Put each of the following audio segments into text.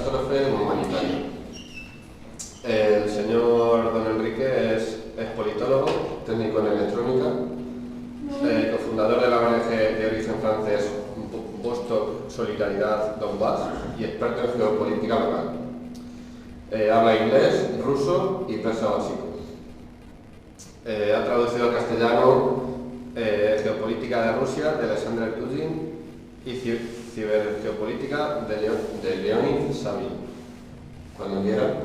catástrofe humanitaria. El señor Don Enrique es politólogo, técnico en electrónica, cofundador de la ONG de origen francés Vostok Solidaridad Donbass y experto en geopolítica local. Habla inglés, ruso y persa básico. Ha traducido al castellano Geopolítica de Rusia de Alexander Dugin y Cibergeopolítica de Leonid Savin. Cuando quiera,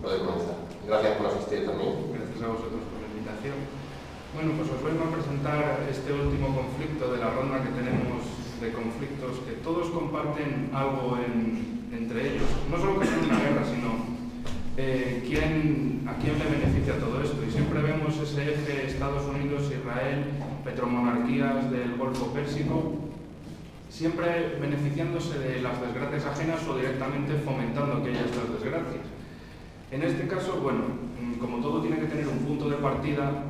puede comenzar. Gracias por asistir también. Gracias a vosotros por la invitación. Bueno, pues os vengo a presentar este último conflicto de la ronda que tenemos de conflictos que todos comparten algo entre ellos. No solo que son una guerra, sino a quién le beneficia todo esto. Y siempre vemos ese eje Estados Unidos, Israel, petromonarquías del Golfo Pérsico, siempre beneficiándose de las desgracias ajenas o directamente fomentando que haya estas desgracias. En este caso, bueno, como todo tiene que tener un punto de partida,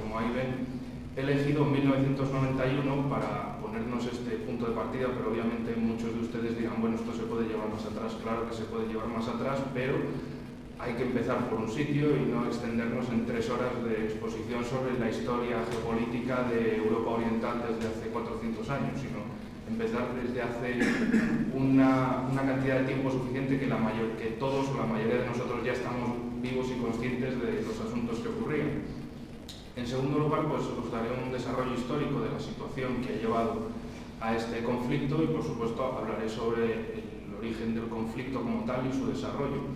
como ahí ven, he elegido 1991 para ponernos este punto de partida, pero obviamente muchos de ustedes dirán, bueno, esto se puede llevar más atrás. Claro que se puede llevar más atrás, pero hay que empezar por un sitio y no extendernos en 3 horas de exposición sobre la historia geopolítica de Europa Oriental desde hace 400 años, sino empezar desde hace una cantidad de tiempo suficiente que todos o la mayoría de nosotros ya estamos vivos y conscientes de los asuntos que ocurrían. En segundo lugar, pues os daré un desarrollo histórico de la situación que ha llevado a este conflicto y, por supuesto, hablaré sobre el origen del conflicto como tal y su desarrollo.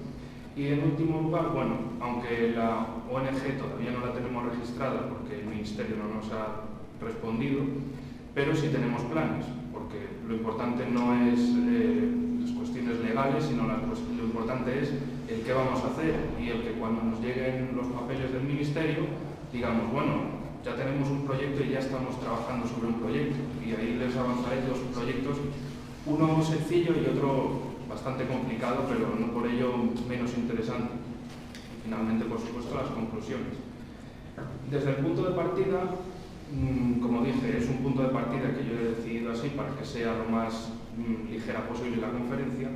Y en último lugar, bueno, aunque la ONG todavía no la tenemos registrada porque el Ministerio no nos ha respondido, pero sí tenemos planes, porque lo importante no es las cuestiones legales, sino lo importante es el qué vamos a hacer y el que cuando nos lleguen los papeles del Ministerio digamos, bueno, ya tenemos un proyecto y ya estamos trabajando sobre un proyecto, y ahí les avanzaré 2 proyectos, uno sencillo y otro bastante complicado, pero no por ello menos interesante. Y finalmente, por supuesto, las conclusiones. Desde el punto de partida, como dije, es un punto de partida que yo he decidido así para que sea lo más ligera posible la conferencia.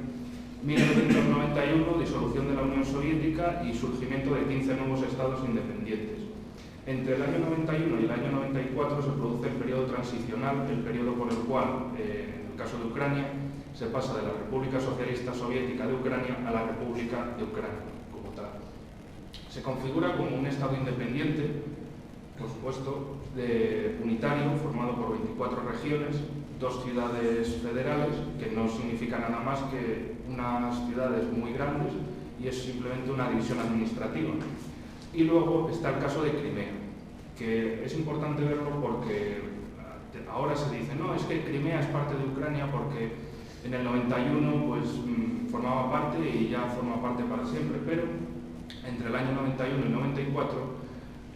1991, disolución de la Unión Soviética y surgimiento de 15 nuevos estados independientes. Entre el año 91 y el año 94 se produce el periodo transicional, el periodo por el cual, en el caso de Ucrania, se pasa de la República Socialista Soviética de Ucrania a la República de Ucrania, como tal. Se configura como un Estado independiente, por supuesto, unitario, formado por 24 regiones, 2 ciudades federales, que no significa nada más que unas ciudades muy grandes, y es simplemente una división administrativa. Y luego está el caso de Crimea, que es importante verlo porque ahora se dice, no, es que Crimea es parte de Ucrania porque en el 91 pues formaba parte y ya forma parte para siempre, pero entre el año 91 y 94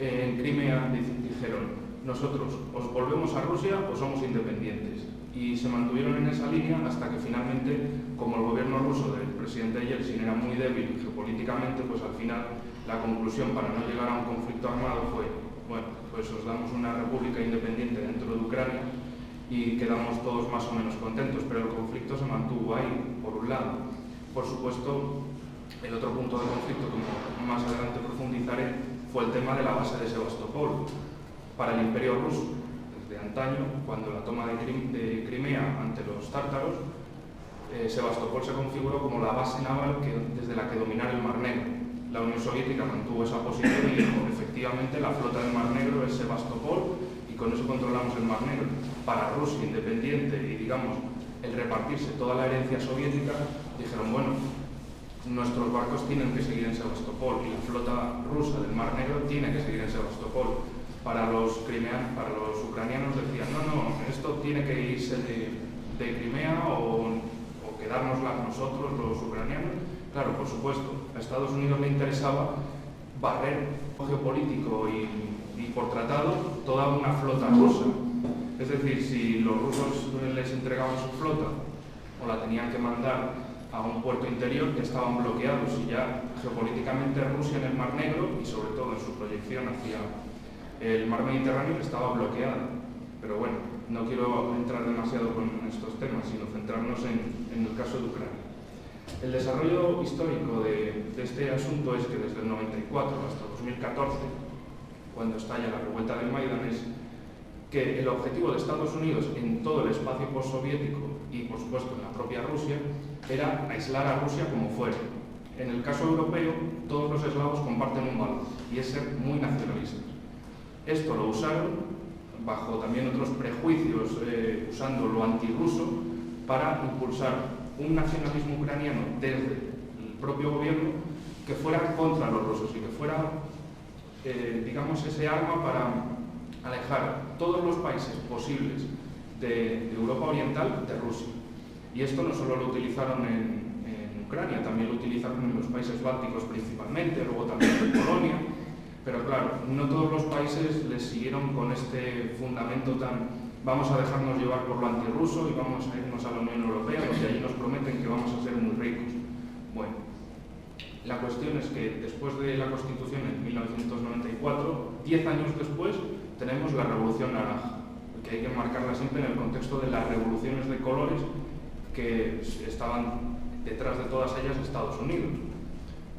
en Crimea dijeron, nosotros os volvemos a Rusia o somos independientes, y se mantuvieron en esa línea hasta que finalmente, como el gobierno ruso del presidente Yeltsin era muy débil geopolíticamente, pues al final la conclusión para no llegar a un conflicto armado fue, bueno, pues os damos una república independiente dentro de Ucrania y quedamos todos más o menos contentos, pero el conflicto se mantuvo ahí, por un lado. Por supuesto, el otro punto de conflicto, como más adelante profundizaré, fue el tema de la base de Sebastopol. Para el Imperio ruso, desde antaño, cuando la toma de Crimea ante los tártaros, Sebastopol se configuró como la base naval desde la que dominar el Mar Negro. La Unión Soviética mantuvo esa posición y dijo, efectivamente, la flota del Mar Negro es Sebastopol y con eso controlamos el Mar Negro. Para Rusia independiente y, digamos, el repartirse toda la herencia soviética, dijeron, bueno, nuestros barcos tienen que seguir en Sebastopol y la flota rusa del Mar Negro tiene que seguir en Sebastopol. Para los ucranianos decían, no, esto tiene que irse de Crimea o quedárnosla nosotros, los ucranianos. Claro, por supuesto, a Estados Unidos le interesaba barrer geopolítico y por tratado toda una flota rusa. Es decir, si los rusos les entregaban su flota o la tenían que mandar a un puerto interior, que estaban bloqueados, y ya geopolíticamente Rusia en el Mar Negro y sobre todo en su proyección hacia el Mar Mediterráneo estaba bloqueada. Pero bueno, no quiero entrar demasiado con estos temas, sino centrarnos en el caso de Ucrania. El desarrollo histórico de este asunto es que desde el 94 hasta 2014, cuando estalla la revuelta del Maidán, es que el objetivo de Estados Unidos en todo el espacio postsoviético y, por supuesto, en la propia Rusia, era aislar a Rusia como fuera. En el caso europeo, todos los eslavos comparten un valor, y es ser muy nacionalistas. Esto lo usaron, bajo también otros prejuicios, usando lo antirruso, para impulsar un nacionalismo ucraniano desde el propio gobierno que fuera contra los rusos y que fuera, digamos, ese arma para alejar todos los países posibles de Europa Oriental de Rusia. Y esto no solo lo utilizaron en Ucrania, también lo utilizaron en los países bálticos principalmente, luego también en Polonia, pero claro, no todos los países les siguieron con este fundamento tan vamos a dejarnos llevar por lo antirruso y vamos a irnos a la Unión Europea, porque allí nos prometen que vamos a ser muy ricos. Bueno, la cuestión es que después de la Constitución en 1994, 10 años después, tenemos la Revolución Naranja, que hay que marcarla siempre en el contexto de las revoluciones de colores que estaban detrás de todas ellas Estados Unidos.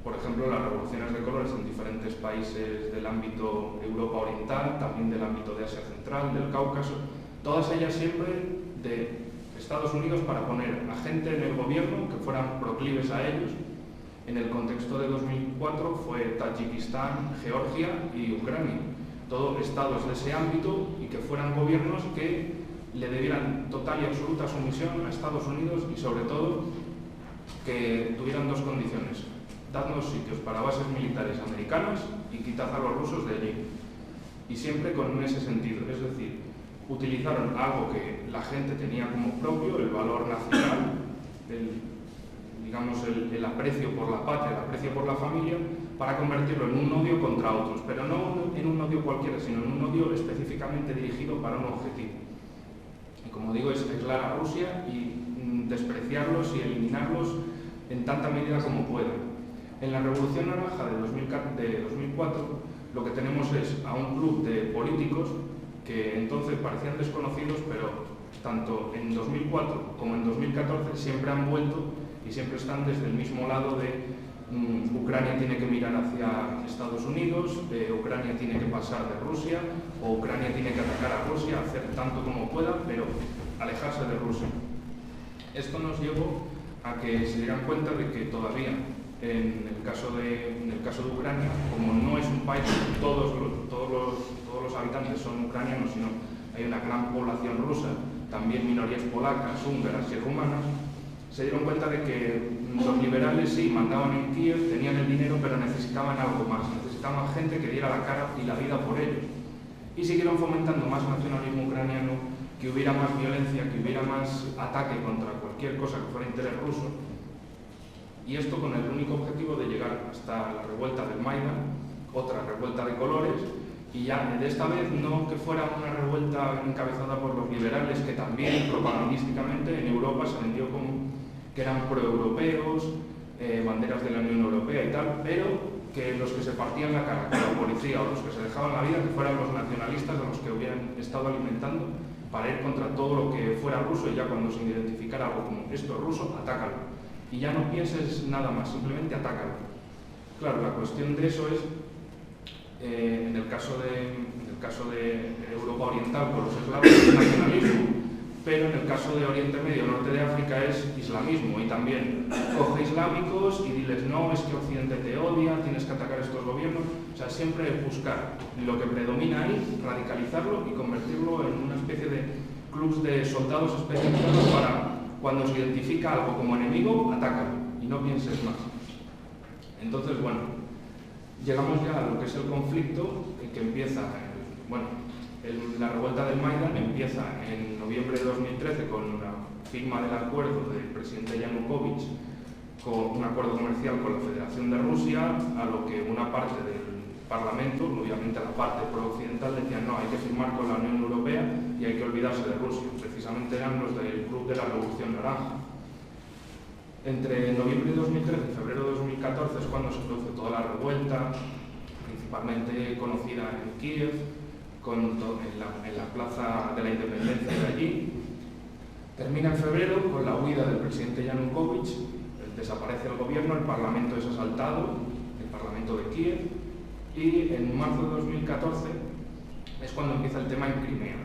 Por ejemplo, las revoluciones de colores en diferentes países del ámbito Europa Oriental, también del ámbito de Asia Central, del Cáucaso, todas ellas siempre de Estados Unidos para poner a gente en el gobierno que fueran proclives a ellos. En el contexto de 2004 fue Tayikistán, Georgia y Ucrania. Todos estados de ese ámbito y que fueran gobiernos que le debieran total y absoluta sumisión a Estados Unidos y sobre todo que tuvieran dos condiciones: dadnos sitios para bases militares americanas y quitad a los rusos de allí. Y siempre con ese sentido, es decir, utilizaron algo que la gente tenía como propio, el valor nacional, el aprecio por la patria, el aprecio por la familia, para convertirlo en un odio contra otros, pero no en un odio cualquiera, sino en un odio específicamente dirigido para un objetivo. Y como digo, es aislar a Rusia y despreciarlos y eliminarlos en tanta medida como puedan. En la Revolución Naranja de 2004, lo que tenemos es a un club de políticos que entonces parecían desconocidos, pero tanto en 2004 como en 2014 siempre han vuelto y siempre están desde el mismo lado de Ucrania tiene que mirar hacia Estados Unidos, Ucrania tiene que pasar de Rusia, o Ucrania tiene que atacar a Rusia, hacer tanto como pueda, pero alejarse de Rusia. Esto nos llevó a que se dieran cuenta de que todavía, en el caso de Ucrania, como no es un país donde todos los habitantes son ucranianos, sino hay una gran población rusa, también minorías polacas, húngaras y rumanas, se dieron cuenta de que los liberales sí mandaban en Kiev, tenían el dinero, pero necesitaban algo más, necesitaban gente que diera la cara y la vida por ellos. Y siguieron fomentando más nacionalismo ucraniano, que hubiera más violencia, que hubiera más ataque contra cualquier cosa que fuera interés ruso. Y esto con el único objetivo de llegar hasta la revuelta del Maidán, otra revuelta de colores, y ya de esta vez no que fuera una revuelta encabezada por los liberales, que también propagandísticamente en Europa se vendió como que eran proeuropeos, banderas de la Unión Europea y tal, pero que los que se partían la cara con la policía o los que se dejaban la vida, que fueran los nacionalistas a los que hubieran estado alimentando para ir contra todo lo que fuera ruso, y ya cuando se identificara algo como esto es ruso, atácalo. Y ya no pienses nada más, simplemente atácalo. Claro, la cuestión de eso es, en el caso de Europa Oriental con los eslavos es nacionalismo, pero en el caso de Oriente Medio, Norte de África es islamismo, y también coge islámicos y diles no, es que Occidente te odia, tienes que atacar a estos gobiernos. O sea, siempre buscar lo que predomina ahí, radicalizarlo y convertirlo en una especie de clubs de soldados especializados para cuando se identifica algo como enemigo, atácalo y no pienses más. Entonces, bueno, llegamos ya a lo que es el conflicto que empieza, la revuelta del Maidán empieza en noviembre de 2013 con la firma del acuerdo del presidente Yanukovych, con un acuerdo comercial con la Federación de Rusia, a lo que una parte del Parlamento, obviamente la parte pro-occidental, decían no, hay que firmar con la Unión Europea y hay que olvidarse de Rusia. Precisamente eran los del Club de la Revolución Naranja. Entre noviembre de 2013 y febrero de 2014 es cuando se produce toda la revuelta, principalmente conocida en Kiev, en la Plaza de la Independencia de allí. Termina en febrero con la huida del presidente Yanukovych, desaparece el gobierno, el Parlamento es asaltado, el Parlamento de Kiev, y en marzo de 2014 es cuando empieza el tema en Crimea.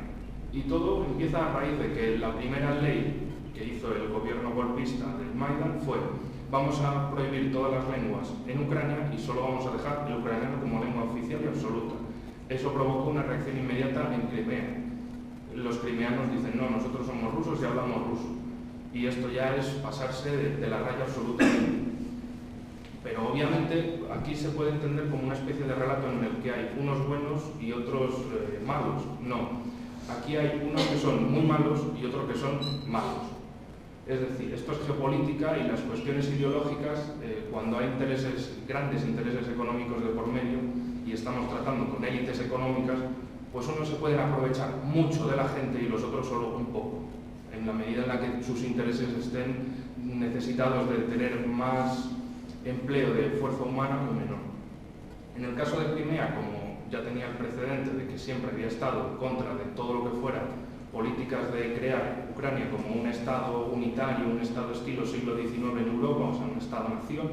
Y todo empieza a raíz de que la primera ley que hizo el gobierno golpista del Maidan fue: vamos a prohibir todas las lenguas en Ucrania y solo vamos a dejar el ucraniano como lengua oficial y absoluta. Eso provocó una reacción inmediata en Crimea. Los crimeanos dicen: no, nosotros somos rusos y hablamos ruso. Y esto ya es pasarse de la raya absolutamente. Pero obviamente aquí se puede entender como una especie de relato en el que hay unos buenos y otros malos. No, aquí hay unos que son muy malos y otros que son malos. Es decir, esto es geopolítica, y las cuestiones ideológicas, cuando hay grandes intereses económicos de por medio y estamos tratando con élites económicas, pues unos se pueden aprovechar mucho de la gente y los otros solo un poco, en la medida en la que sus intereses estén necesitados de tener más empleo de fuerza humana o menor. En el caso de Crimea, como ya tenía el precedente de que siempre había estado en contra de todo lo que fuera políticas de crear Ucrania como un Estado unitario, un Estado estilo siglo XIX en Europa, o sea, un Estado-nación,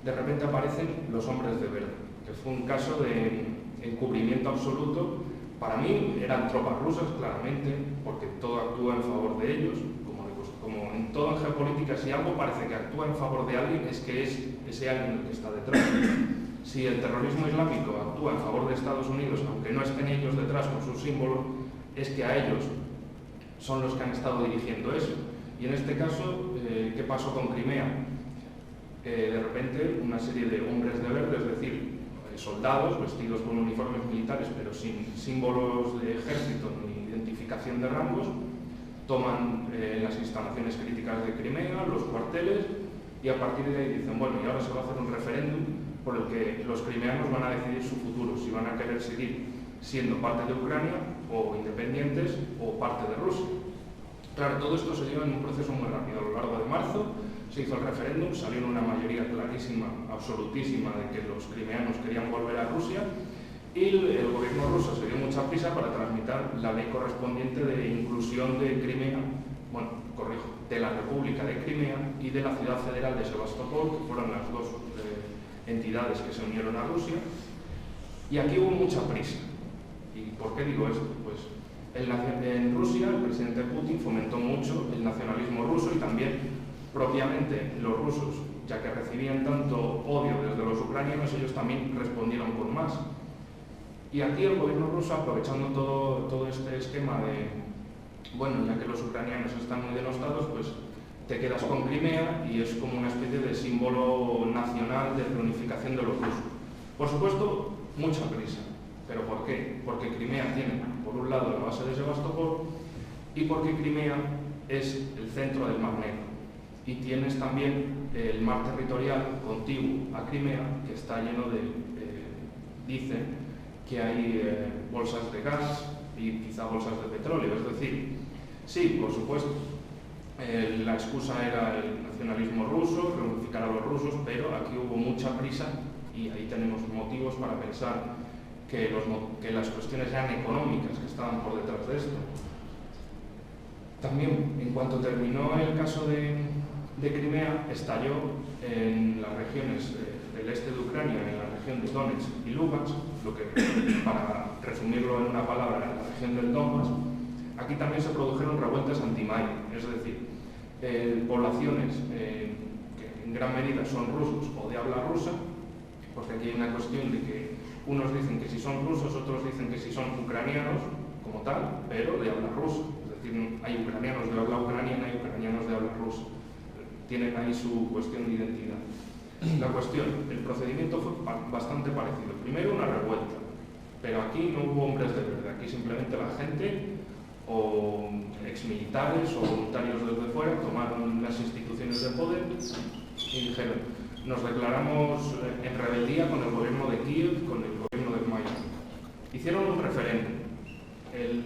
de repente aparecen los hombres de verde, que fue un caso de encubrimiento absoluto. Para mí eran tropas rusas, claramente, porque todo actúa en favor de ellos. Como en todo en geopolítica, si algo parece que actúa en favor de alguien, es que es ese alguien el que está detrás. Si el terrorismo islámico actúa en favor de Estados Unidos, aunque no estén ellos detrás con sus símbolos, es que a ellos son los que han estado dirigiendo eso. Y en este caso, ¿qué pasó con Crimea? De repente, una serie de hombres de verde, es decir, soldados vestidos con uniformes militares, pero sin símbolos de ejército ni identificación de rangos, toman las instalaciones críticas de Crimea, los cuarteles, y a partir de ahí dicen: bueno, y ahora se va a hacer un referéndum por el que los crimeanos van a decidir su futuro, si van a querer seguir siendo parte de Ucrania o independientes o parte de Rusia. Claro, todo esto se dio en un proceso muy rápido. A lo largo de marzo se hizo el referéndum, salió una mayoría clarísima, absolutísima, de que los crimeanos querían volver a Rusia, y el gobierno ruso se dio mucha prisa para tramitar la ley correspondiente de inclusión de Crimea, de la República de Crimea y de la ciudad federal de Sebastopol, que fueron las dos entidades que se unieron a Rusia. Y aquí hubo mucha prisa. ¿Y por qué digo esto? Pues en Rusia el presidente Putin fomentó mucho el nacionalismo ruso, y también propiamente los rusos, ya que recibían tanto odio desde los ucranianos, ellos también respondieron con más. Y aquí el gobierno ruso, aprovechando todo este esquema de, bueno, ya que los ucranianos están muy denostados, pues te quedas con Crimea, y es como una especie de símbolo nacional de reunificación de los rusos. Por supuesto, mucha prisa. ¿Pero por qué? Porque Crimea tiene, por un lado, la base de Sebastopol, y porque Crimea es el centro del Mar Negro. Y tienes también el mar territorial contiguo a Crimea, que está lleno de, dicen que hay bolsas de gas y quizá bolsas de petróleo. Es decir, sí, por supuesto, la excusa era el nacionalismo ruso, reunificar a los rusos, pero aquí hubo mucha prisa, y ahí tenemos motivos para pensar que las cuestiones eran económicas que estaban por detrás de esto. También, en cuanto terminó el caso de Crimea, estalló en las regiones del este de Ucrania, en la región de Donetsk y Lugansk, lo que, para resumirlo en una palabra, en la región del Donbass. Aquí también se produjeron revueltas anti-Maidan, es decir, poblaciones que en gran medida son rusos o de habla rusa, porque aquí hay una cuestión de que unos dicen que si son rusos, otros dicen que si son ucranianos como tal, pero de habla rusa. Es decir, hay ucranianos de habla ucraniana y ucranianos de habla rusa. Tienen ahí su cuestión de identidad. La cuestión, el procedimiento fue bastante parecido. Primero una revuelta, pero aquí no hubo hombres de verde. Aquí simplemente la gente, o exmilitares o voluntarios desde fuera, tomaron las instituciones de poder y dijeron: nos declaramos en rebeldía con el gobierno de Kiev, con el gobierno de Maidan. Hicieron un referéndum.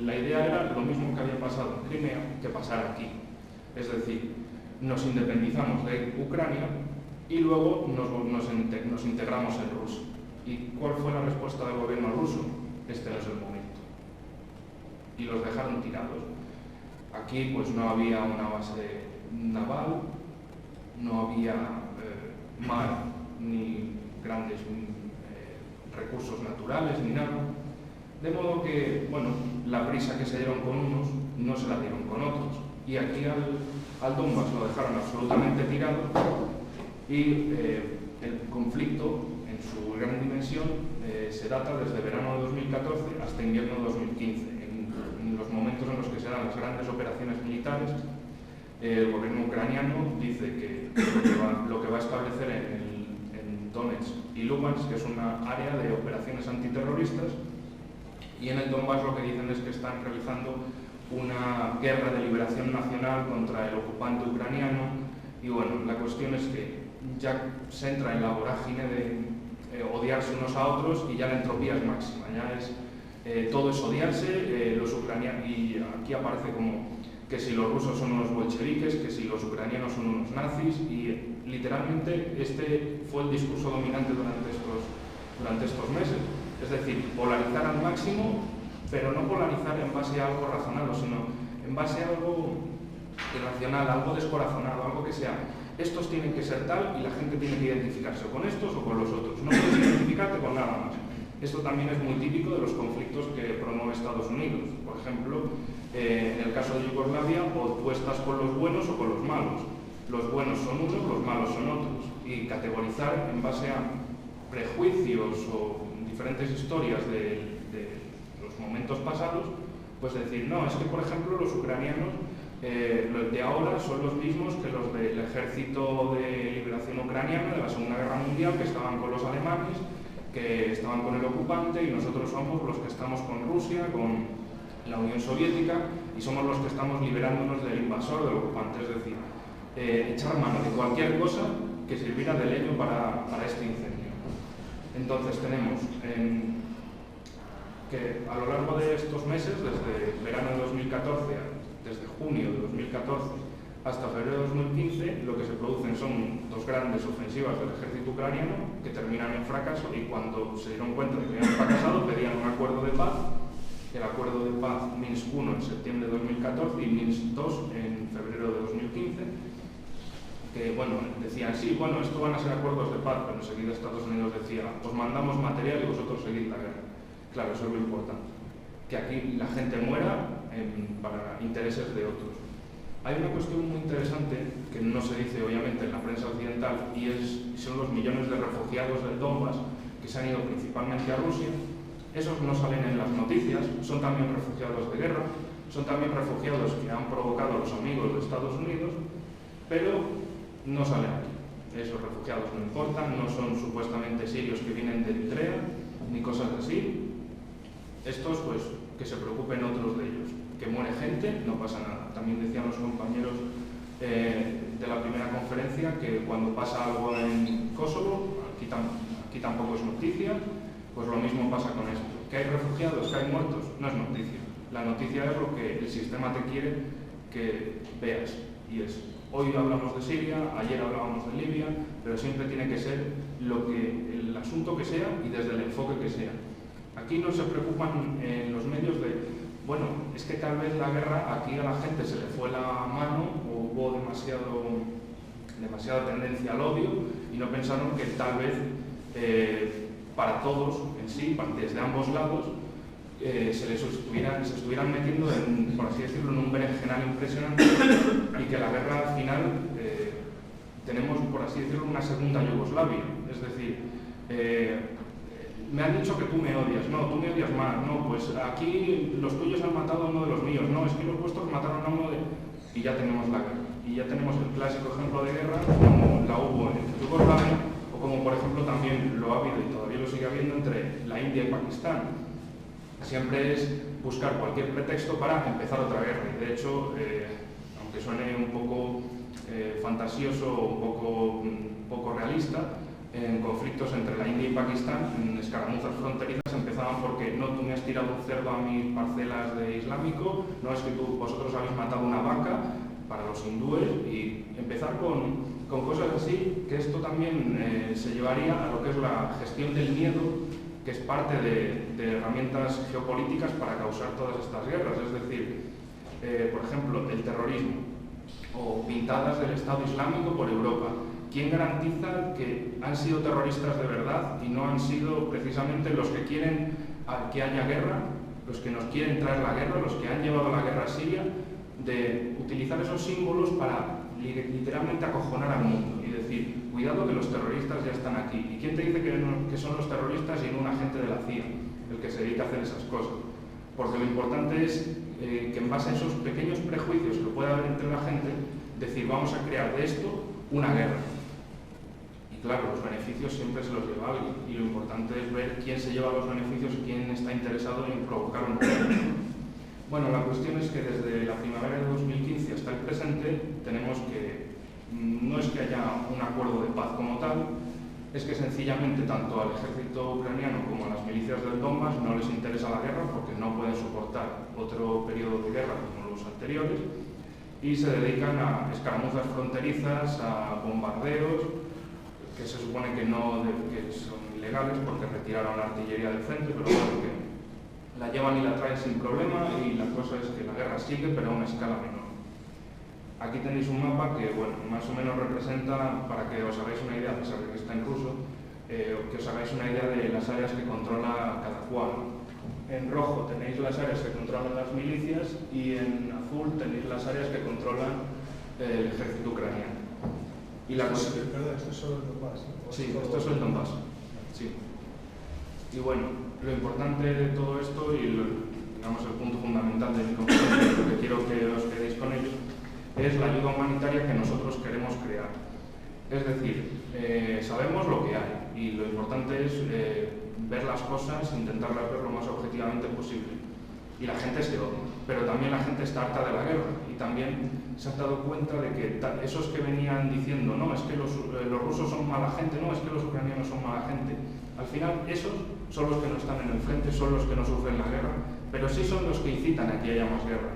La idea era lo mismo que había pasado en Crimea, que pasara aquí. Es decir, nos independizamos de Ucrania y luego nos integramos en Rusia. ¿Y cuál fue la respuesta del gobierno ruso? Este no es el momento. Y los dejaron tirados. Aquí pues no había una base naval, no había mar ni grandes recursos naturales ni nada. De modo que, bueno, la prisa que se dieron con unos no se la dieron con otros. Y aquí al Donbass lo dejaron absolutamente tirado y el conflicto en su gran dimensión se data desde verano de 2014 hasta invierno de 2015. En los momentos en los que se dan las grandes operaciones militares, el gobierno ucraniano dice que lo que va a establecer en Donetsk y Lugansk, que es una área de operaciones antiterroristas, y en el Donbass lo que dicen es que están realizando una guerra de liberación nacional contra el ocupante ucraniano. Y bueno, la cuestión es que ya se entra en la vorágine de odiarse unos a otros y ya la entropía es máxima, ya es todo es odiarse, los ucranianos, y aquí aparece como que si los rusos son unos bolcheviques, que si los ucranianos son unos nazis, y literalmente este fue el discurso dominante durante estos meses. Es decir, polarizar al máximo, pero no polarizar en base a algo razonado, sino en base a algo irracional, algo descorazonado, algo que sea, estos tienen que ser tal y la gente tiene que identificarse con estos o con los otros. No puedes identificarte con nada más. Esto también es muy típico de los conflictos que promueve Estados Unidos. Por ejemplo, en el caso de Yugoslavia, o tú estás con los buenos o con los malos. Los buenos son unos, los malos son otros. Y categorizar en base a prejuicios o diferentes historias de los momentos pasados, pues decir, no, es que por ejemplo los ucranianos, los de ahora son los mismos que los del ejército de liberación ucraniana de la Segunda Guerra Mundial, que estaban con los alemanes, que estaban con el ocupante, y nosotros somos los que estamos con Rusia, con la Unión Soviética, y somos los que estamos liberándonos del invasor, del ocupante. Es decir, echar mano de cualquier cosa que sirviera de leño para este incendio. Entonces tenemos que a lo largo de estos meses, desde verano de 2014, desde junio de 2014 hasta febrero de 2015, lo que se producen son dos grandes ofensivas del ejército ucraniano que terminan en fracaso, y cuando se dieron cuenta de que habían fracasado pedían un acuerdo de paz, el acuerdo de paz Minsk I en septiembre de 2014 y Minsk II en febrero de 2015, que bueno, decían, sí, bueno, esto van a ser acuerdos de paz, pero enseguida Estados Unidos decía, os mandamos material y vosotros seguid la guerra. Claro, eso es lo importante, que aquí la gente muera para intereses de otros. Hay una cuestión muy interesante que no se dice obviamente en la prensa occidental, y son los millones de refugiados del Donbass que se han ido principalmente a Rusia. Esos no salen en las noticias, son también refugiados de guerra, son también refugiados que han provocado a los amigos de Estados Unidos, pero no salen aquí. Esos refugiados no importan, no son supuestamente sirios que vienen de Eritrea, ni cosas así. Estos, pues, que se preocupen otros de ellos. Que muere gente, no pasa nada. También decían los compañeros de la primera conferencia que cuando pasa algo en Kosovo, aquí tampoco es noticia, pues lo mismo pasa con esto. Que hay refugiados, que hay muertos, no es noticia. La noticia es lo que el sistema te quiere que veas, y es, hoy hablamos de Siria, ayer hablábamos de Libia, pero siempre tiene que ser el asunto que sea y desde el enfoque que sea. Aquí no se preocupan en los medios de, bueno, es que tal vez la guerra aquí a la gente se le fue la mano o hubo demasiada tendencia al odio, y no pensaron que tal vez para todos en sí, desde ambos lados, se estuvieran metiendo, por así decirlo, en un berenjenal impresionante, y que la guerra al final tenemos, por así decirlo, una segunda Yugoslavia. Es decir, me han dicho que tú me odias, no, tú me odias más, no, pues aquí los tuyos han matado a uno de los míos, no, es que los vuestros mataron a uno de... Y ya tenemos la guerra. Y ya tenemos el clásico ejemplo de guerra, como la hubo en Yugoslavia, o como por ejemplo también lo ha habido y todavía lo sigue habiendo entre la India y Pakistán. Siempre es buscar cualquier pretexto para empezar otra guerra. Y de hecho, aunque suene un poco fantasioso o un poco realista, en conflictos entre la India y Pakistán, en escaramuzas fronterizas, empezaban porque no, tú me has tirado un cerdo a mis parcelas de islámico, no, es que vosotros habéis matado una vaca, para los hindúes, y empezar con cosas así, que esto también se llevaría a lo que es la gestión del miedo, que es parte de herramientas geopolíticas para causar todas estas guerras. Es decir, por ejemplo, el terrorismo. o pintadas del Estado Islámico por Europa. ¿Quién garantiza que han sido terroristas de verdad y no han sido precisamente los que quieren que haya guerra, los que nos quieren traer la guerra, los que han llevado la guerra a Siria, de utilizar esos símbolos para literalmente acojonar al mundo y decir, cuidado que los terroristas ya están aquí? ¿Y quién te dice que son los terroristas y no un agente de la CIA el que se dedica a hacer esas cosas? Porque lo importante es que en base a esos pequeños prejuicios que puede haber entre la gente, decir, vamos a crear de esto una guerra. Y claro, los beneficios siempre se los lleva alguien, y lo importante es ver quién se lleva los beneficios y quién está interesado en provocar un problema. Bueno, la cuestión es que desde la primavera de 2015 hasta el presente tenemos que, no es que haya un acuerdo de paz como tal, es que sencillamente tanto al ejército ucraniano como a las milicias del Donbass no les interesa la guerra porque no pueden soportar otro periodo de guerra como los anteriores y se dedican a escaramuzas fronterizas, a bombardeos que se supone que son ilegales porque retiraron la artillería del frente, pero bueno, que la llevan y la traen sin problema, y la cosa es que la guerra sigue pero a una escala menor. Aquí tenéis un mapa que, bueno, más o menos representa, para que os hagáis una idea, a pesar de que está en ruso, que os hagáis una idea de las áreas que controla cada cual. En rojo tenéis las áreas que controlan las milicias y en azul tenéis las áreas que controlan el ejército ucraniano. Y la Perdón, esto es solo el Donbass, ¿no? Sí, esto es el Donbass. Sí. Y bueno, lo importante de todo esto y digamos el punto fundamental de mi conferencia, lo que quiero que os quedéis con ello, es la ayuda humanitaria que nosotros queremos crear. Es decir, sabemos lo que hay y lo importante es ver las cosas, intentarlas ver lo más objetivamente posible. Y la gente se odia, pero también la gente está harta de la guerra y también se ha dado cuenta de que esos que venían diciendo no, es que los rusos son mala gente, no, es que los ucranianos son mala gente, al final esos son los que no están en el frente, son los que no sufren la guerra, pero sí son los que incitan a que haya más guerra.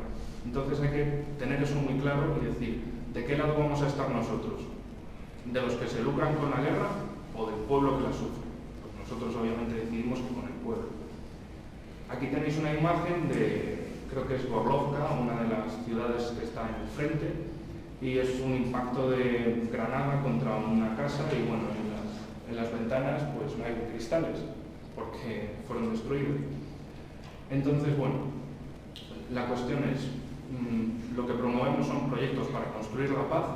Entonces hay que tener eso muy claro y decir, ¿de qué lado vamos a estar nosotros? ¿De los que se lucran con la guerra o del pueblo que la sufre? Pues nosotros obviamente decidimos que con el pueblo. Aquí tenéis una imagen de, creo que es Gorlovka, una de las ciudades que está en el frente, y es un impacto de granada contra una casa y bueno, en las ventanas pues no hay cristales porque fueron destruidos. Entonces, bueno, la cuestión es, lo que promovemos son proyectos para construir la paz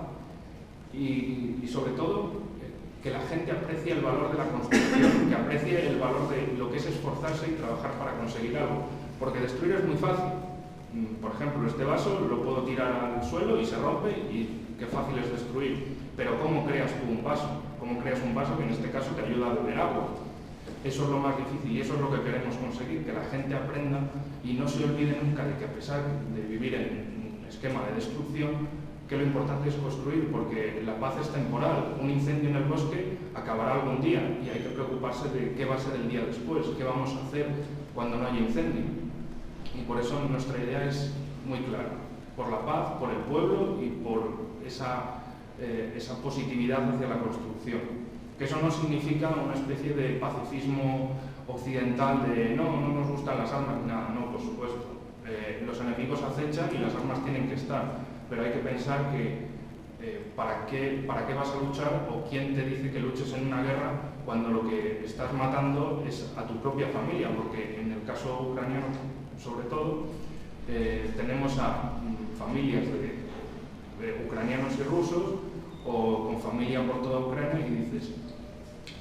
y sobre todo que la gente aprecie el valor de la construcción, que aprecie el valor de lo que es esforzarse y trabajar para conseguir algo, porque destruir es muy fácil. Por ejemplo, este vaso lo puedo tirar al suelo y se rompe y qué fácil es destruir, pero ¿cómo creas tú un vaso? ¿Cómo creas un vaso que en este caso te ayuda a beber agua? Eso es lo más difícil y eso es lo que queremos conseguir, que la gente aprenda y no se olvide nunca de que a pesar de vivir en un esquema de destrucción, que lo importante es construir, porque la paz es temporal. Un incendio en el bosque acabará algún día y hay que preocuparse de qué va a ser el día después, qué vamos a hacer cuando no haya incendio. Y por eso nuestra idea es muy clara, por la paz, por el pueblo y por esa positividad hacia la construcción. Que eso no significa una especie de pacifismo occidental de no nos gustan las armas, nada, no, por supuesto. Los enemigos acechan y las armas tienen que estar, pero hay que pensar que ¿para qué vas a luchar o quién te dice que luches en una guerra cuando lo que estás matando es a tu propia familia? Porque en el caso ucraniano, sobre todo, tenemos a familias de ucranianos y rusos o con familia por toda Ucrania y dices,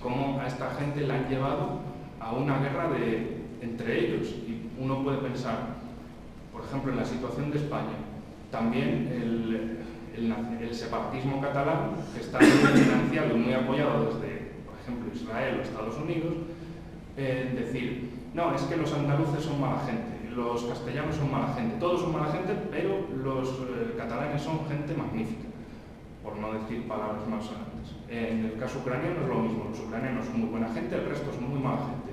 ¿cómo a esta gente la han llevado a una guerra entre ellos? Y uno puede pensar, por ejemplo, en la situación de España, también el separatismo catalán, que está muy financiado y muy apoyado desde, por ejemplo, Israel o Estados Unidos, decir, no, es que los andaluces son mala gente, los castellanos son mala gente, todos son mala gente, pero los catalanes son gente magnífica, por no decir palabras más grandes. En el caso ucraniano es lo mismo, los ucranianos son muy buena gente, el resto es muy mala gente.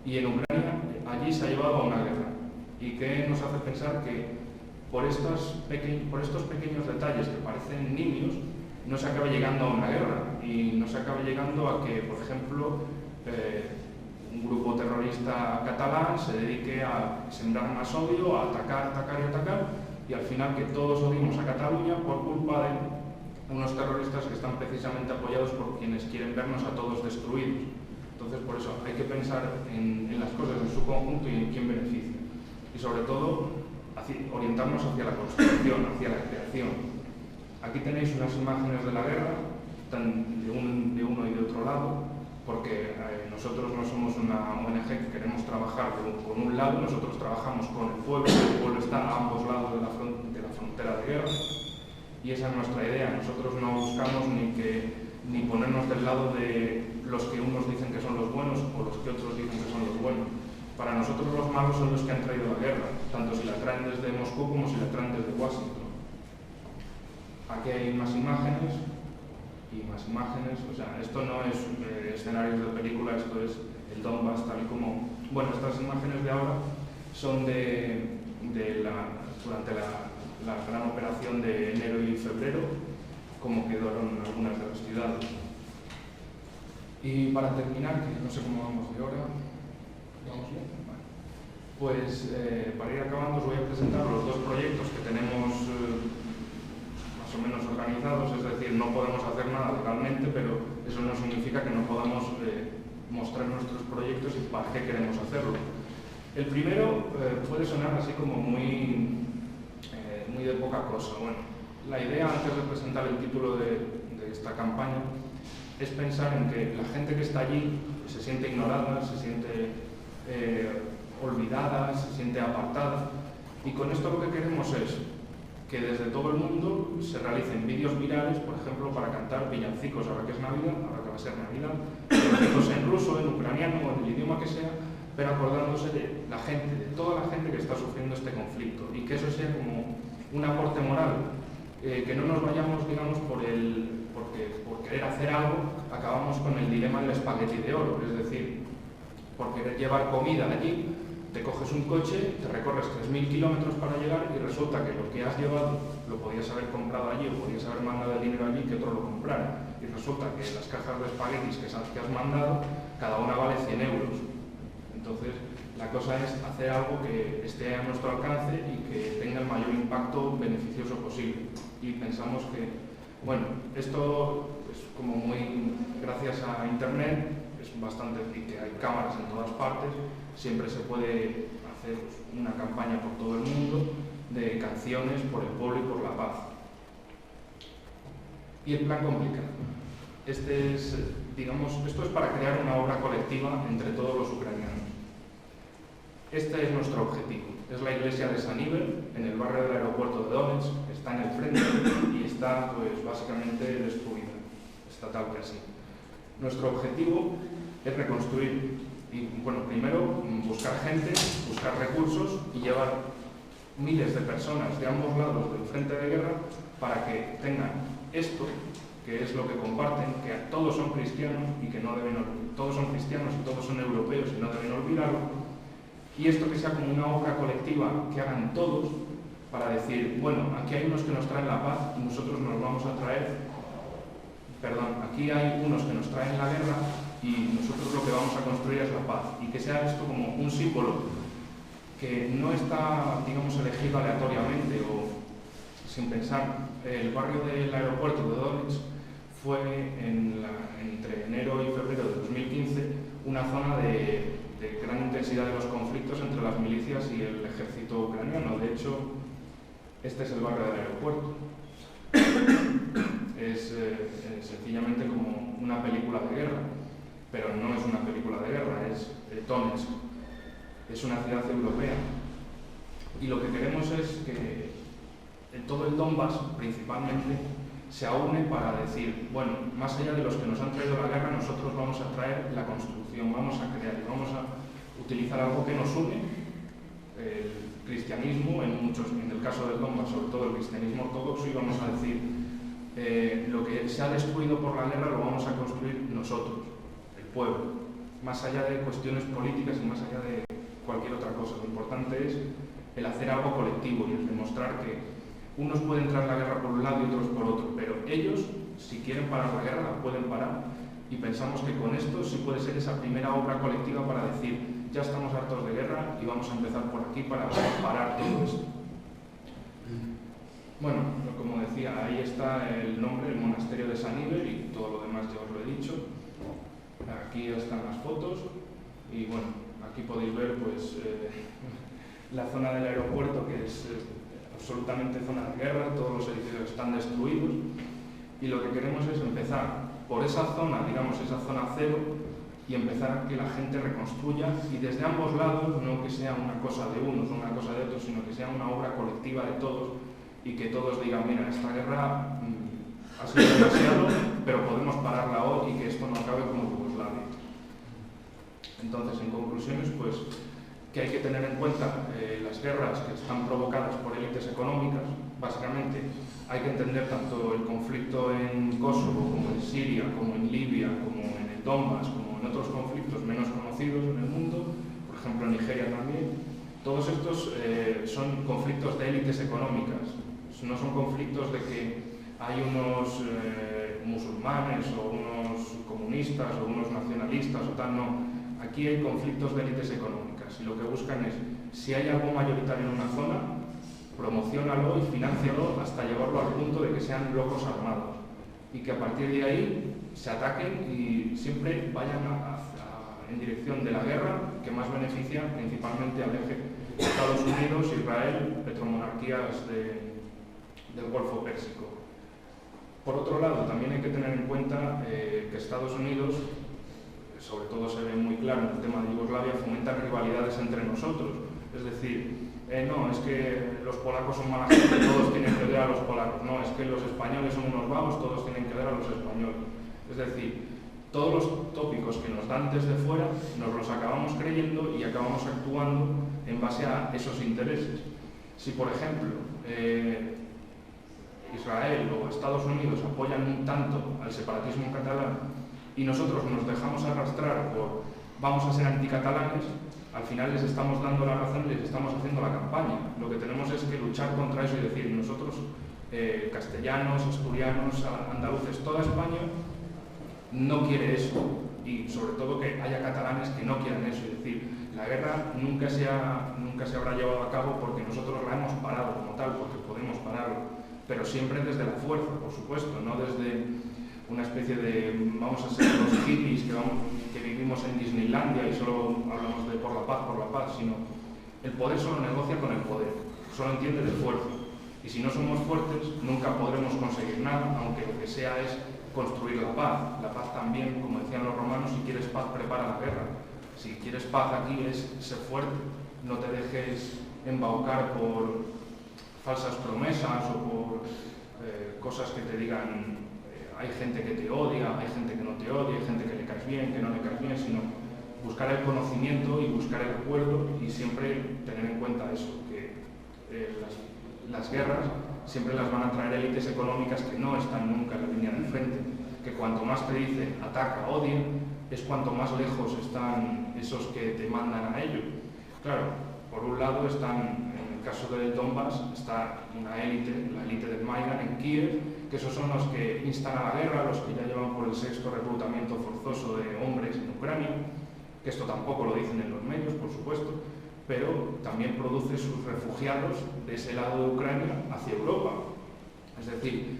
Y en Ucrania, allí se ha llevado a una guerra. ¿Y qué nos hace pensar que por estos pequeños detalles que parecen nimios, no se acaba llegando a una guerra? Y no se acaba llegando a que, por ejemplo, un grupo terrorista catalán se dedique a sembrar más odio, a atacar, y al final que todos odiemos a Cataluña por culpa de unos terroristas que están precisamente apoyados por quienes quieren vernos a todos destruidos. Entonces, por eso hay que pensar en las cosas en su conjunto y en quién beneficia. Y sobre todo, orientarnos hacia la construcción, hacia la creación. Aquí tenéis unas imágenes de la guerra, están de uno y de otro lado, porque nosotros no somos una ONG que queremos trabajar con un lado, nosotros trabajamos con el pueblo está a ambos lados de la frontera de guerra, y esa es nuestra idea. Nosotros no buscamos ni ponernos del lado de los que unos dicen que son los buenos o los que otros dicen que son los buenos. Para nosotros los malos son los que han traído la guerra, tanto si la traen desde Moscú como si la traen desde Washington. Aquí hay más imágenes y más imágenes, o sea, esto no es escenarios de película, esto es el Donbass tal y como... Bueno, estas imágenes de ahora son durante la gran operación de enero y febrero, como quedaron algunas de las ciudades. Y para terminar, que no sé cómo vamos de hora, ¿vamos bien? Vale. Pues para ir acabando os voy a presentar los dos proyectos que tenemos más o menos organizados, es decir, no podemos hacer nada legalmente, pero eso no significa que no podamos mostrar nuestros proyectos y para qué queremos hacerlo. El primero puede sonar así como muy de poca cosa. Bueno, la idea antes de presentar el título de esta campaña es pensar en que la gente que está allí se siente ignorada, se siente olvidada, se siente apartada, y con esto lo que queremos es que desde todo el mundo se realicen vídeos virales, por ejemplo, para cantar villancicos ahora que es Navidad, ahora que va a ser Navidad, villancicos en ruso, en ucraniano o en el idioma que sea, pero acordándose de la gente, de toda la gente que está sufriendo este conflicto, y que eso sea como un aporte moral, que no nos vayamos, digamos, por querer hacer algo, acabamos con el dilema del espagueti de oro, es decir, por querer llevar comida de allí, te coges un coche, te recorres 3.000 kilómetros para llegar y resulta que lo que has llevado lo podías haber comprado allí o podías haber mandado el dinero allí que otro lo comprara, y resulta que las cajas de espaguetis que has mandado, cada una vale 100 euros. Entonces, la cosa es hacer algo que esté a nuestro alcance y que tenga el mayor impacto beneficioso posible. Y pensamos que, bueno, esto es como muy, gracias a Internet, es bastante, y que hay cámaras en todas partes, siempre se puede hacer una campaña por todo el mundo de canciones por el pueblo y por la paz. Y el plan complicado. Este es, digamos, esto es para crear una obra colectiva entre todos los ucranianos. Este es nuestro objetivo. Es la iglesia de San Iver, en el barrio del aeropuerto de Donetsk, está en el frente y está, pues, básicamente destruida. Está tal que así. Nuestro objetivo es reconstruir y, bueno, primero buscar gente, buscar recursos y llevar miles de personas de ambos lados del frente de guerra para que tengan esto, que es lo que comparten, que todos son cristianos y que no deben todos son cristianos y todos son europeos y no deben olvidarlo. Y esto que sea como una obra colectiva que hagan todos para decir, bueno, aquí hay unos que nos traen la paz y nosotros nos vamos a traer, aquí hay unos que nos traen la guerra y nosotros lo que vamos a construir es la paz. Y que sea esto como un símbolo que no está, digamos, elegido aleatoriamente o sin pensar. El barrio del aeropuerto de Donetsk fue entre enero y febrero de 2015 una zona de gran intensidad de los conflictos entre las milicias y el ejército ucraniano. De hecho, este es el barrio del aeropuerto. Es sencillamente como una película de guerra, pero no es una película de guerra, es Donetsk. Es una ciudad europea. Y lo que queremos es que en todo el Donbass, principalmente, se aúne para decir, bueno, más allá de los que nos han traído la guerra, nosotros vamos a traer la construcción, vamos a crear y vamos a utilizar algo que nos une, el cristianismo, en el caso del Donbass, sobre todo el cristianismo ortodoxo, y vamos a decir, lo que se ha destruido por la guerra lo vamos a construir nosotros, el pueblo, más allá de cuestiones políticas y más allá de cualquier otra cosa. Lo importante es el hacer algo colectivo y el demostrar que unos pueden traer la guerra por un lado y otros por otro, pero ellos, si quieren parar la guerra, la pueden parar, y pensamos que con esto sí puede ser esa primera obra colectiva para decir, ya estamos hartos de guerra y vamos a empezar por aquí para parar todo esto. está el nombre, el monasterio de San Iber, y todo lo demás ya os lo he dicho. Aquí están las fotos y bueno, aquí podéis ver pues la zona del aeropuerto, que es absolutamente zona de guerra, todos los edificios están destruidos, y lo que queremos es empezar por esa zona, digamos esa zona cero, y empezar a que la gente reconstruya, y desde ambos lados, no que sea una cosa de unos o una cosa de otros, sino que sea una obra colectiva de todos, y que todos digan, mira, esta guerra ha sido demasiado, pero podemos pararla hoy y que esto no acabe como Yugoslavia. Entonces, en conclusiones, pues que hay que tener en cuenta las guerras que están provocadas por élites económicas. Básicamente, hay que entender tanto el conflicto en Kosovo, como en Siria, como en Libia, como en el Donbass, como en otros conflictos menos conocidos en el mundo, por ejemplo en Nigeria también. Todos estos son conflictos de élites económicas, no son conflictos de que hay unos musulmanes o unos comunistas o unos nacionalistas o tal, no. Aquí hay conflictos de élites económicas y lo que buscan es, si hay algo mayoritario en una zona, promociónalo y financialo hasta llevarlo al punto de que sean locos armados y que a partir de ahí se ataquen y siempre vayan en dirección de la guerra que más beneficia principalmente al eje Estados Unidos, Israel, petromonarquías del Golfo Pérsico. Por otro lado, también hay que tener en cuenta que Estados Unidos, sobre todo se ve muy claro en el tema de Yugoslavia, fomenta rivalidades entre nosotros. Es decir, no, es que los polacos son mala gente, todos tienen que odiar a los polacos. No, es que los españoles son unos vagos, todos tienen que odiar a los españoles. Es decir, todos los tópicos que nos dan desde fuera nos los acabamos creyendo y acabamos actuando en base a esos intereses. Si, por ejemplo, Israel o Estados Unidos apoyan un tanto al separatismo catalán y nosotros nos dejamos arrastrar por vamos a ser anticatalanes, al final les estamos dando la razón y les estamos haciendo la campaña. Lo que tenemos es que luchar contra eso y decir, nosotros, castellanos, asturianos, andaluces, toda España no quiere eso, y sobre todo que haya catalanes que no quieran eso. Es decir, la guerra nunca se habrá llevado a cabo porque nosotros la hemos parado como tal, porque podemos pararlo, pero siempre desde la fuerza, por supuesto, no desde una especie de vamos a ser los hippies que vivimos en Disneylandia y solo hablamos de por la paz, sino el poder solo negocia con el poder, solo entiende de fuerza, y si no somos fuertes nunca podremos conseguir nada, aunque lo que sea es construir la paz. La paz también, como decían los romanos, si quieres paz prepara la guerra. Si quieres paz aquí es ser fuerte, no te dejes embaucar por falsas promesas o por cosas que te digan hay gente que te odia, hay gente que no te odia, hay gente que le caes bien, que no le caes bien, sino buscar el conocimiento y buscar el acuerdo y siempre tener en cuenta eso, que las guerras siempre las van a traer élites económicas que no están nunca en la línea del frente, que cuanto más te dicen ataca, odia, es cuanto más lejos están esos que te mandan a ello. Claro, por un lado están, en el caso del Donbass, está una élite, la élite del Maidan en Kiev, que esos son los que instan a la guerra, los que ya llevan por el sexto reclutamiento forzoso de hombres en Ucrania, que esto tampoco lo dicen en los medios, por supuesto, pero también produce sus refugiados de ese lado de Ucrania hacia Europa. Es decir,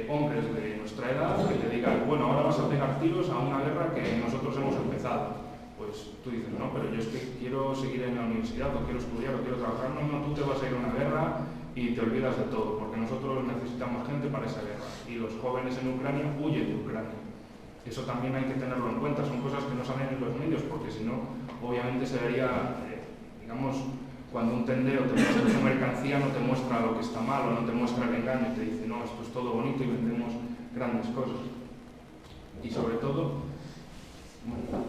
hombres de nuestra edad que te digan, bueno, ahora vas a pegar tiros a una guerra que nosotros hemos empezado. Pues tú dices, no, pero yo es que quiero seguir en la universidad, o quiero estudiar, o quiero trabajar. No, tú te vas a ir a una guerra y te olvidas de todo, porque nosotros necesitamos gente para esa guerra. Y los jóvenes en Ucrania huyen de Ucrania. Eso también hay que tenerlo en cuenta, son cosas que no salen en los medios, porque si no, obviamente se vería, digamos, cuando un tendero te muestra su mercancía no te muestra lo que está mal o no te muestra el engaño y te dice, no, esto es todo bonito y vendemos grandes cosas. Y sobre todo, bueno,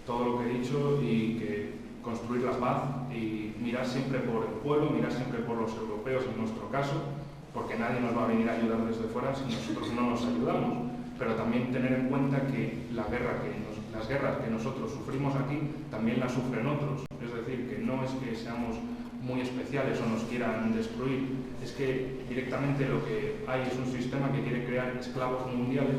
todo lo que he dicho y que construir la paz y mirar siempre por el pueblo, mirar siempre por los europeos en nuestro caso, porque nadie nos va a venir a ayudar desde fuera si nosotros no nos ayudamos. Pero también tener en cuenta que las guerras que nosotros sufrimos aquí también las sufren otros. Es decir, que no es que seamos muy especiales o nos quieran destruir, es que directamente lo que hay es un sistema que quiere crear esclavos mundiales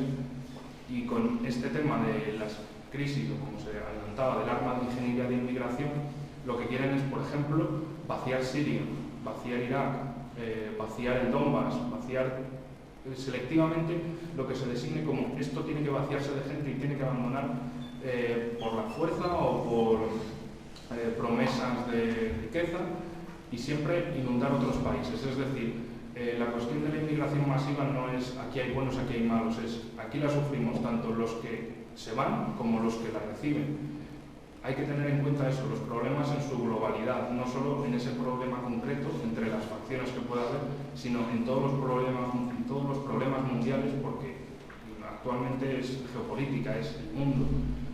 y con este tema de las crisis, o como se adelantaba, del arma de ingeniería de inmigración, lo que quieren es, por ejemplo, vaciar Siria, vaciar Irak, vaciar el Donbass, vaciar selectivamente lo que se designe como esto tiene que vaciarse de gente y tiene que abandonar por la fuerza o por promesas de riqueza y siempre inundar otros países. Es decir, la cuestión de la inmigración masiva no es aquí hay buenos, aquí hay malos, es aquí la sufrimos tanto los que se van como los que la reciben. Hay que tener en cuenta eso, los problemas en su globalidad, no solo en ese problema concreto entre las facciones que pueda haber, sino en todos los problemas mundiales, porque actualmente es geopolítica, es el mundo,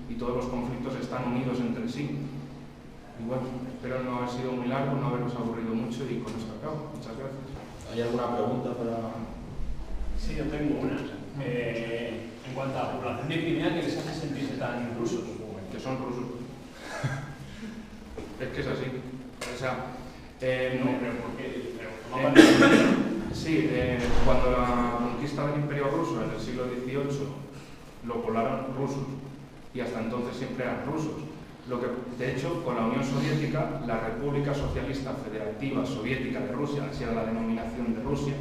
y todos los conflictos están unidos entre sí. Y bueno, espero no haber sido muy largo, no haberos aburrido mucho y con esto acabo. Muchas gracias. ¿Hay alguna pregunta para...? Sí, yo tengo una. En cuanto a la población de Crimea, ¿qué les hace sentirse tan rusos? Que son rusos. Es que es así. O sea, sí, cuando la conquista del Imperio Ruso en el siglo XVIII lo poblaron rusos y hasta entonces siempre eran rusos. De hecho, con la Unión Soviética, la República Socialista Federativa Soviética de Rusia, así era la denominación de Rusia,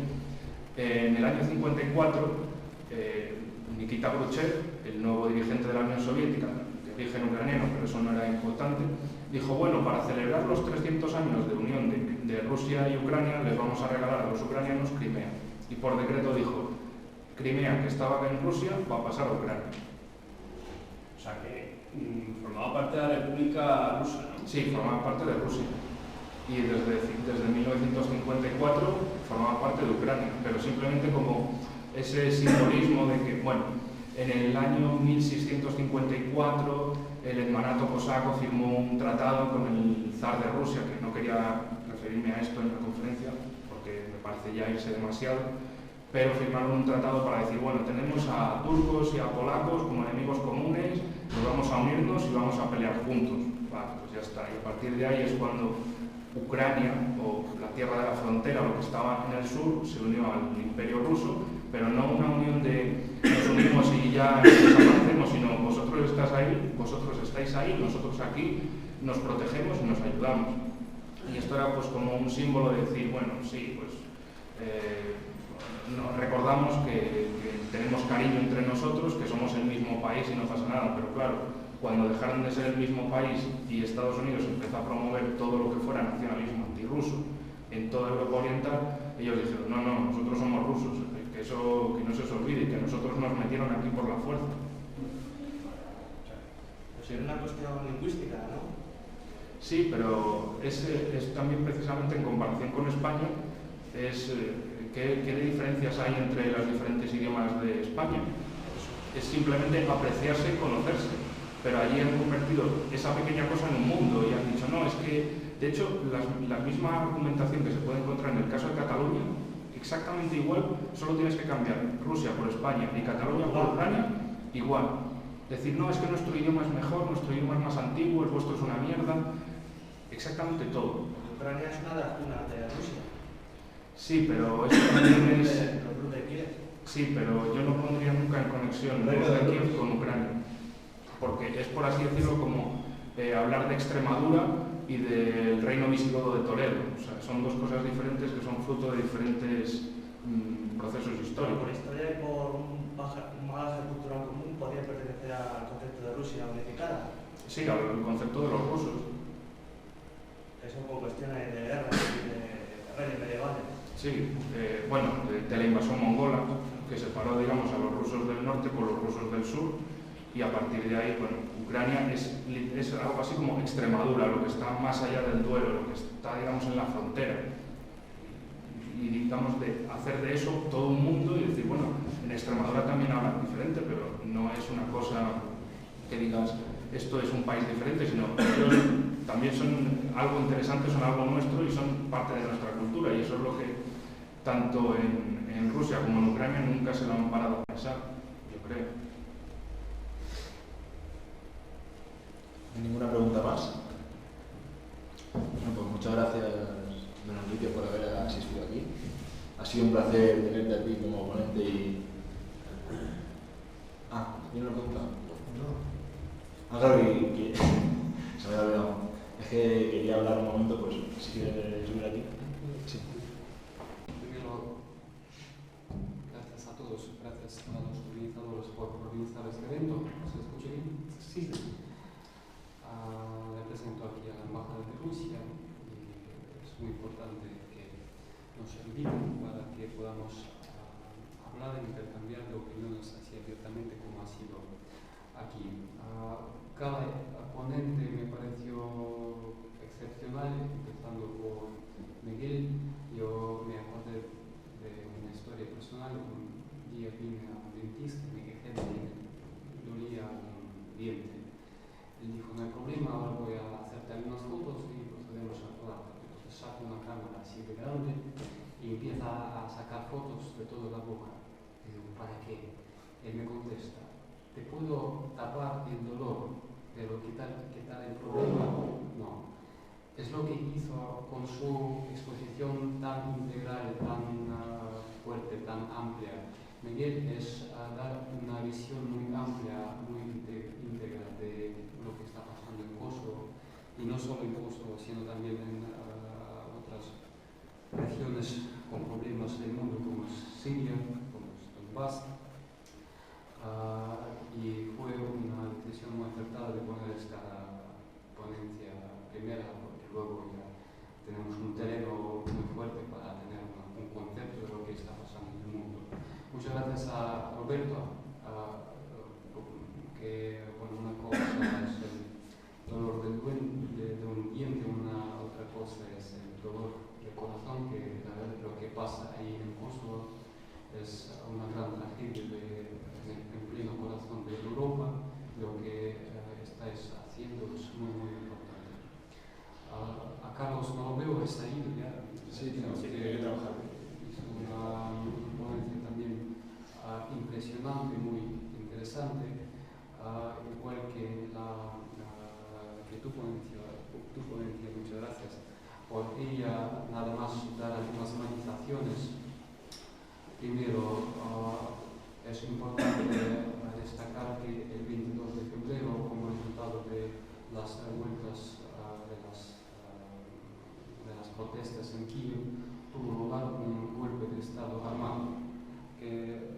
en el año 54, Nikita Khrushchev, el nuevo dirigente de la Unión Soviética, de origen ucraniano, pero eso no era importante, dijo, bueno, para celebrar los 300 años de unión de Rusia y Ucrania, les vamos a regalar a los ucranianos Crimea. Y por decreto dijo, Crimea, que estaba en Rusia, va a pasar a Ucrania. O sea que formaba parte de la República Rusa, ¿no? Sí, formaba parte de Rusia. Y desde 1954 formaba parte de Ucrania, pero simplemente como ese simbolismo de que, bueno, en el año 1654 el Hetmanato cosaco firmó un tratado con el zar de Rusia, que no quería referirme a esto en la conferencia porque me parece ya irse demasiado, pero firmaron un tratado para decir, bueno, tenemos a turcos y a polacos como enemigos comunes, nos vamos a unirnos y vamos a pelear juntos. Vale, pues ya está. Y a partir de ahí es cuando Ucrania, o la tierra de la frontera, lo que estaba en el sur, se unió al Imperio Ruso, pero no una unión de nos unimos y ya desaparecemos, sino vosotros estáis ahí, nosotros aquí nos protegemos y nos ayudamos. Y esto era pues como un símbolo de decir, bueno, sí, pues nos recordamos que tenemos cariño entre nosotros, que somos el mismo país y no pasa nada, pero claro, cuando dejaron de ser el mismo país y Estados Unidos empezó a promover todo lo que fuera nacionalismo antirruso en toda Europa Oriental, ellos dijeron, no, nosotros somos rusos, que no se os olvide, que nosotros nos metieron aquí por la fuerza. Pues era una cuestión lingüística, ¿no? Sí, pero es también precisamente en comparación con España, ¿qué diferencias hay entre los diferentes idiomas de España? Es simplemente apreciarse y conocerse, pero allí han convertido esa pequeña cosa en un mundo y han dicho, no, es que, de hecho, la misma argumentación que se puede encontrar en el caso de Cataluña, exactamente igual, solo tienes que cambiar Rusia por España y Cataluña por Ucrania, igual. Decir, no, es que nuestro idioma es mejor, nuestro idioma es más antiguo, el vuestro es una mierda, exactamente todo. Ucrania es una de las cunas de Rusia. Sí, pero eso también es... Los de Kiev. Sí, pero yo no pondría nunca en conexión los de Kiev con Ucrania, porque es, por así decirlo, como hablar de Extremadura y del reino visigodo de Toledo. O sea, son dos cosas diferentes que son fruto de diferentes procesos históricos. Por historia y por un bagaje cultural común podría pertenecer al concepto de Rusia unificada. Sí, al concepto de los rusos. Eso por cuestiones de guerra y de reyes medievales. Sí, bueno, de la invasión mongola, que separó, digamos, a los rusos del norte con los rusos del sur, y a partir de ahí, bueno, Ucrania es algo así como Extremadura, lo que está más allá del Duero, lo que está, digamos, en la frontera. Y digamos, de hacer de eso todo un mundo y decir, bueno, en Extremadura también hablan diferente, pero no es una cosa que digas, esto es un país diferente, sino ellos también son algo interesante, son algo nuestro y son parte de nuestra cultura, y eso es lo que tanto en Rusia como en Ucrania nunca se lo han parado a pensar, yo creo. ¿Ninguna pregunta más? Bueno, pues muchas gracias, don Enrique, por haber asistido aquí. Ha sido un placer tenerte aquí como ponente y... ¿tiene una pregunta? No. Claro, que se me había olvidado. Es que quería hablar un momento, pues, si quieres subir aquí. Sí. Gracias. invitan para que podamos hablar e intercambiar de opiniones así abiertamente como ha sido aquí. Cada ponente me pareció excepcional, empezando por Miguel. Yo me acordé de una historia personal. Un día vine a un dentista y me quejé de que me dolía un diente. Él dijo, no hay problema, ahora voy a hacerte algunas fotos y procedemos a rodar. Entonces saca una cámara así de grande y empieza a sacar fotos de toda la boca. Y digo, ¿para qué? Él me contesta, ¿te puedo tapar el dolor, pero quitar el problema? No. Es lo que hizo con su exposición tan integral, tan fuerte, tan amplia. Miguel es dar una visión muy amplia, muy íntegra de lo que está pasando en Kosovo, y no solo en Kosovo, sino también en otras regiones con problemas del mundo, como es Siria, como es Donbass. Y fue una decisión muy acertada de poner esta ponencia primera, porque luego ya tenemos un terreno muy fuerte para tener un concepto de lo que está pasando en el mundo. Muchas gracias a Roberto, que bueno, una cosa es el dolor de un diente, una otra cosa es el dolor de corazón, que la verdad lo que pasa ahí en Kosovo es una gran tragedia en pleno corazón de Europa. Lo que estáis haciendo es muy, muy importante. A Carlos no lo veo, está ahí ya. Sí, tengo que trabajar. Hizo una ponencia también impresionante, muy interesante, igual que tu ponencia, muchas gracias. Por ella, nada más dar algunas matizaciones. Primero, es importante destacar que el 22 de febrero, como resultado de las revueltas de las protestas en Kiev, tuvo lugar un golpe de Estado armado, que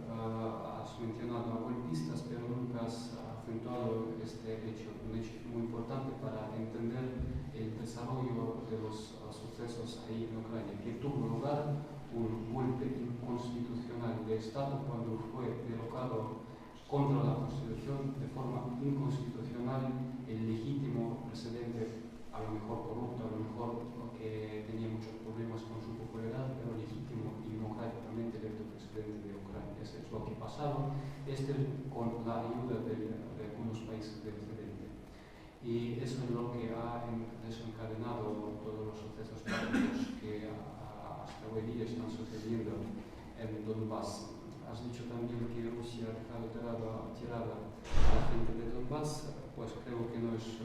has mencionado a golpistas, pero nunca has acentuado este hecho, un hecho muy importante para entender el desarrollo de los sucesos ahí en Ucrania, que tuvo lugar un golpe inconstitucional de Estado cuando fue derrocado contra la Constitución de forma inconstitucional el legítimo presidente, a lo mejor corrupto, a lo mejor que tenía muchos problemas con su popularidad, pero legítimo y democráticamente electo presidente de Ucrania. Eso es lo que pasaba, con la ayuda de algunos países del Occidente. Y eso es lo que ha desencadenado todos los sucesos trágicos que hasta hoy día están sucediendo en Donbass. Has dicho también que Rusia ha dejado tirada a la gente de Donbass. Pues creo que no es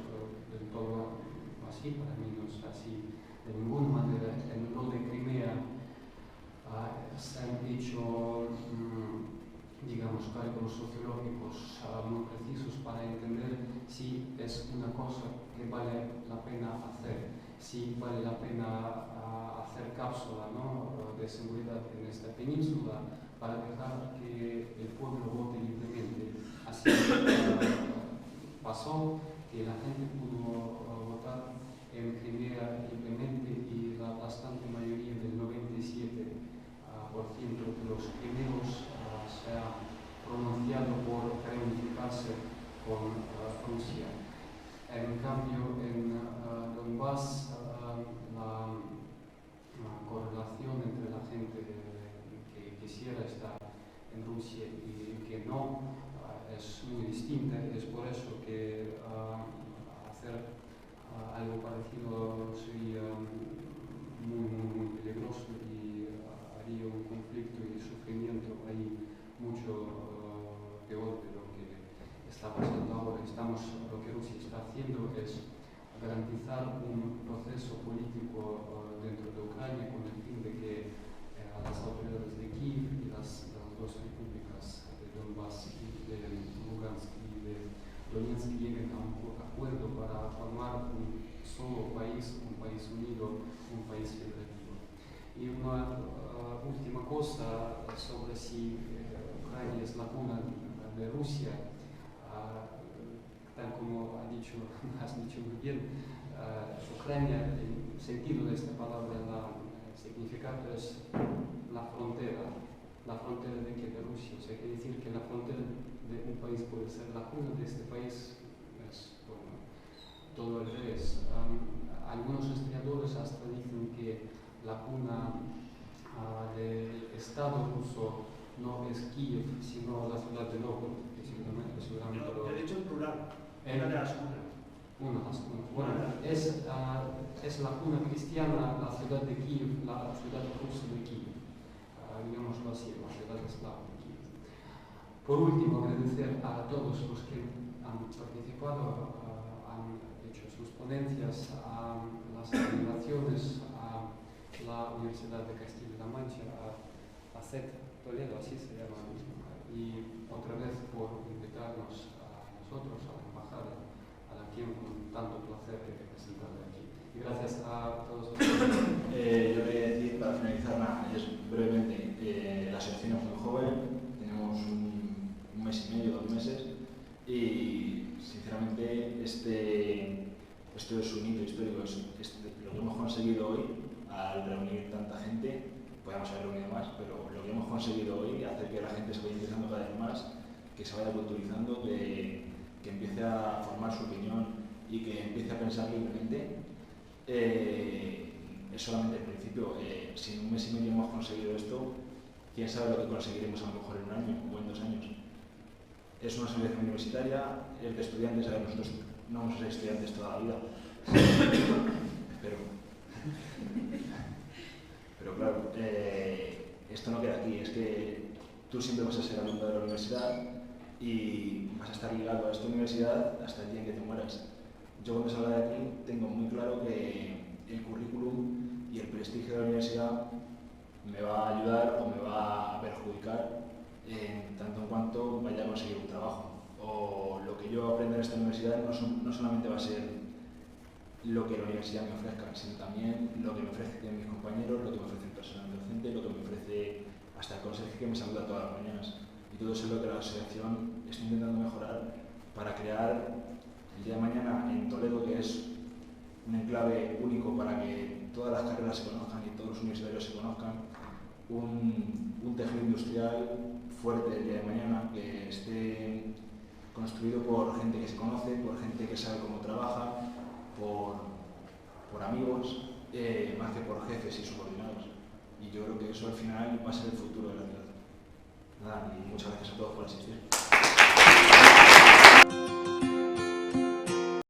del todo así, para mí no es así de ninguna manera. En lo de Crimea se han hecho, digamos, cálculos sociológicos muy precisos para entender si es una cosa que vale la pena hacer, si vale la pena hacer cápsula, ¿no?, de seguridad en esta península para dejar que el pueblo vote libremente. Así pasó que la gente pudo votar en Crimea libremente y la bastante mayoría del 97% de los crimeanos se ha pronunciado por reunificarse con Rusia. En cambio, en Donbass la correlación entre la gente que quisiera estar en Rusia y que no es muy distinta. Es por eso que hacer algo parecido sería muy peligroso y haría un conflicto y sufrimiento ahí mucho peor de lo que está pasando ahora. Lo que Rusia está haciendo es garantizar un proceso político dentro de Ucrania con el fin de que las autoridades de Kiev y las dos repúblicas de Donbass y de Lugansk y de Donetsk lleguen a un acuerdo para formar un solo país, un país unido, un país federativo. Y una última cosa sobre si Ucrania es la cuna de Rusia. Tal como has dicho muy bien, Ucrania, el sentido de esta palabra, el significado es la frontera de que de Rusia. O sea, quiere decir que la frontera de un país puede ser la cuna de este país, es bueno, todo al revés. Algunos historiadores hasta dicen que la cuna del Estado ruso no es Kiev, sino la ciudad de Novgorod, que seguramente Yo he dicho en plural, una de las cunas. una de las cunas. Bueno, es la cuna cristiana, la ciudad de Kiev, la ciudad rusa de Kiev, digámoslo así, la ciudad eslava de Kiev. Por último, agradecer a todos los que han participado, han hecho sus ponencias, a las organizaciones, a la Universidad de Castilla-La Mancha, a CET Toledo, así se llama, y otra vez por invitarnos a nosotros, a la embajada, a la quien con tanto placer he representado aquí. Y gracias a todos ustedes. Yo quería decir, para finalizar, brevemente, la asociación es muy joven, tenemos un mes y medio, 2 meses, y sinceramente esto es un hito histórico, lo que hemos conseguido hoy al reunir tanta gente. Podemos haber reunido más, pero lo que hemos conseguido hoy, hacer que la gente se vaya interesando cada vez más, que se vaya culturizando, que empiece a formar su opinión y que empiece a pensar libremente, es solamente el principio. Si en un mes y medio hemos conseguido esto, quién sabe lo que conseguiremos a lo mejor en 1 año o en 2 años. Es una asociación universitaria, es de estudiantes, a ver, nosotros no vamos a ser estudiantes toda la vida, pero claro, esto no queda aquí, es que tú siempre vas a ser alumno de la universidad y vas a estar ligado a esta universidad hasta el día en que te mueras. Yo cuando salga de aquí tengo muy claro que el currículum y el prestigio de la universidad me va a ayudar o me va a perjudicar en tanto en cuanto vaya a conseguir un trabajo. O lo que yo aprenda en esta universidad no solamente va a ser lo que la universidad me ofrezca, sino también lo que me ofrecen mis compañeros, lo que me ofrece el personal docente, lo que me ofrece hasta el conserje que me saluda todas las mañanas. Y todo eso es lo que la asociación está intentando mejorar para crear el día de mañana en Toledo, que es un enclave único para que todas las carreras se conozcan y todos los universitarios se conozcan, un tejido industrial fuerte el día de mañana, que esté construido por gente que se conoce, por gente que sabe cómo trabaja, por amigos, más que por jefes y subordinados. Y yo creo que eso al final va a ser el futuro de la ciudad. Nada, y muchas gracias a todos por asistir.